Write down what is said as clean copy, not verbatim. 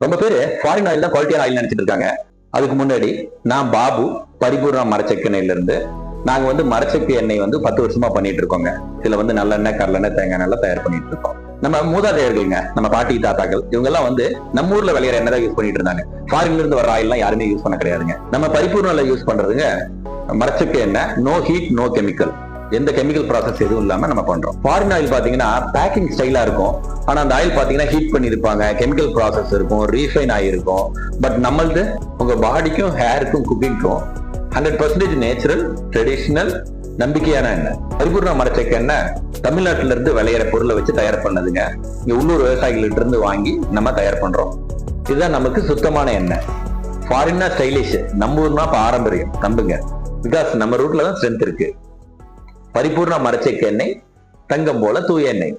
ரொம்ப பேரு foreign oil தான் குவாலிட்டியான ஆயில் நினைச்சிட்டு இருக்காங்க. அதுக்கு முன்னாடி நான் பாபு பரிபூர்ண மரச்செக்கெண்ணெயில இருந்து நாங்க மரச்செக்கு எண்ணெய் 10 வருஷமா பண்ணிட்டு இருக்கோங்க. இதுல நல்லெண்ணெய், கடலெண்ணெய், தேங்காய் எண்ணெய் தயார் பண்ணிட்டு இருக்கோம். நம்ம மூதாதையர்கள்ங்க, நம்ம பாட்டி தாத்தாக்கள் இவங்க எல்லாம் நம்ம ஊர்ல விளையிற எண்ணெய் தான் யூஸ் பண்ணிட்டு இருந்தாங்க. ஃபாரின்ல இருந்து வர ஆயில் எல்லாம் யாருமே யூஸ் பண்ண கிடையாதுங்க. நம்ம பரிபூர்ண யூஸ் பண்றதுங்க மரச்செக்கு எண்ணெய், நோ ஹீட் நோ கெமிக்கல், எந்த கெமிக்கல் ப்ராசஸ் எதுவும் இல்லாம நம்ம பண்றோம். ஃபாரின் ஆயில் பாத்தீங்கன்னா பேக்கிங் ஸ்டைலா இருக்கும். ஆனா அந்த ஆயில் பாத்தீங்கன்னா ஹீட் பண்ணிருப்பாங்க, கெமிக்கல் ப்ராசஸ் இருக்கும், ரீஃபைன் ஆயிருக்கும். பட் நம்மளது உங்க பாடிக்கும் ஹேருக்கும் குக்கிங்க்கும் 100% நேச்சுரல், ட்ரெடிஷனல், நம்பிக்கையான எண்ணெய். பரிபூர்ண மரச்செக்கு எண்ணெய் தமிழ்நாட்டில இருந்து விளையிற பொருளை வச்சு தயார் பண்ணதுங்க. இங்க உள்ளூர் விவசாயிகள்ட்ட இருந்து வாங்கி நம்ம தயார் பண்றோம். இதுதான் நமக்கு சுத்தமான எண்ணெய். ஃபாரின்னா ஸ்டைலிஷ், நம்ம ஊர்னா பாரம்பரியம். நம்புங்க, பிகாஸ் நம்ம ரூட்ல தான் ஸ்ட்ரென்த் இருக்கு. பரிபூர்ண மரச்செக்கு எண்ணெய், தங்கம் போல தூய எண்ணெய்.